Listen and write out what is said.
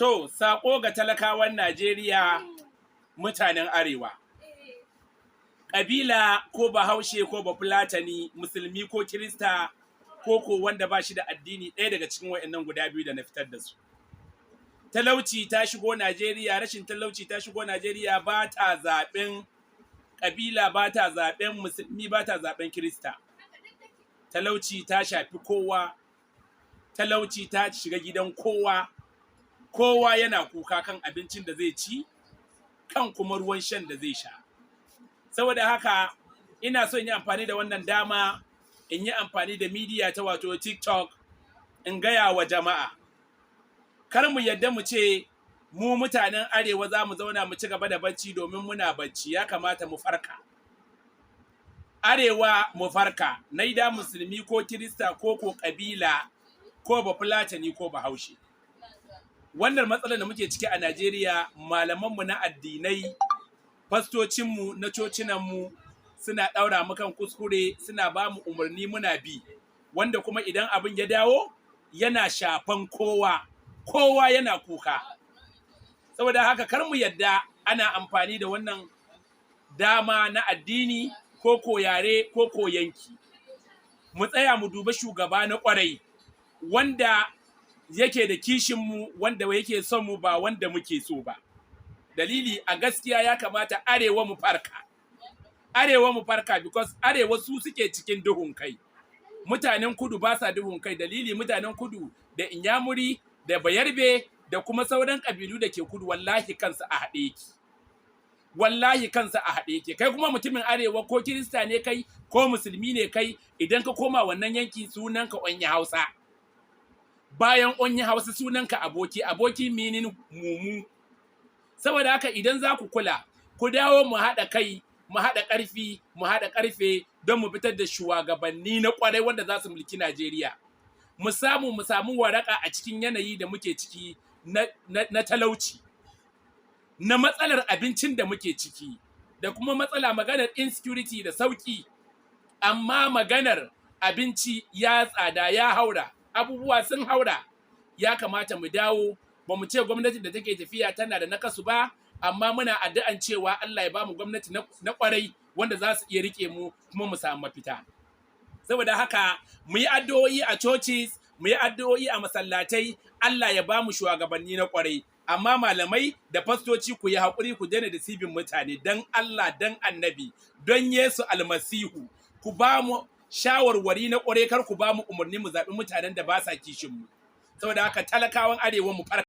To, saƙo ga talakawan Najeriya mutanen Arewa. Ƙabila ko Bahaushe ko Bafulatani, Musulmi ko Kirista ko wanda ba shi da addini ɗaya daga cikin waɗannan guda biyu da na fitar da su. Talauci ta shigo Najeriya, rashin talauci ta shigo Najeriya ba ta zaɓen ƙabila, ba ta zaɓen Musulmi, ba ta zaɓen Kirista. Talauci ta shafi kowa, talauci ta shiga gidan kowa. Kowa yana kuka kan abincin da zai ci, kan kuma ruwan shan da zai sha. Saboda haka ina so in yi amfani da wannan dama, in yi amfani da media ta wato TikTok, in gaya wa jama'a. Kar mu yadda mu ce mu mutanen Arewa za mu zauna mu ci gaba da bacci domin muna bacci, ya kamata mu farka. Arewa mu farka, naida Musulmi ko Kirista ko ƙabila ko Bafulatani ko Bahaushe. Wannan matsalar da muke ciki a Najeriya, malamanmu na addinai, fastocinmu na cocinanmu suna ɗaura mu kan kuskure, suna ba mu umarni muna bi, wanda kuma idan abin ya dawo yana shafan kowa, kowa yana kuka. Saboda haka kar mu yadda ana amfani da wannan dama na addini ko yare ko yanki. Mu tsaya mu duba shugaba na ƙwarai, wanda yake da kishinmu, wanda yake son mu ba wanda muke so ba. Dalili a gaskiya ya kamata Arewa mu farka. Arewa mu farka because Arewa su suke cikin duhun kai. Mutanen Kudu ba sa duhun kai. Dalili mutanen Kudu da Inyamuri da Bayarbe da kuma sauran ƙabilu da ke Kudu wallahi kansu a haɗe yake. Wallahi kansu a haɗe yake. Kai kuma mutumin Arewa ko Kirista ne kai ko Musulmi ne kai, idan ka koma wannan yanki sunanka Onye Hausa. Bayan Onye Hausa sunanka aboki, aboki meaning mumu. Saboda haka idan za ku kula, ku dawo mu haɗa kai, mu haɗa ƙarfi, mu haɗa ƙarfe don mu fitar da shugabanni na ƙwarai wanda za su mulki Najeriya. Mu samu waraka a cikin yanayi da muke ciki na talauci, na matsalar abincin da muke ciki, da kuma matsala maganar insecurity da sauƙi. Amma maganar abinci ya tsada, ya haura. Abubuwa sun haura. Ya kamata mu dawo, ba mu ce gwamnati da take tafiya tana da nakasu ba, amma muna addu'an cewa Allah ya ba mu gwamnati na kwarai wanda za su iya rike mu kuma mu samu mafita. Saboda haka mu yi addu'o'i a churches, mu yi addu'o'i a masallatai, Allah ya ba mu shugabanni na kwarai. Amma malamai da fastoci ku yi haƙuri, ku daina deceiving mutane dan Allah, dan Annabi, don Yesu Almasihu. Ku ba mu shawarwari na ƙwarai, kar ku ba mu umarni mu zaɓi mutanen da ba sa kishin mu. Saboda haka talakawan Arewa mu farka.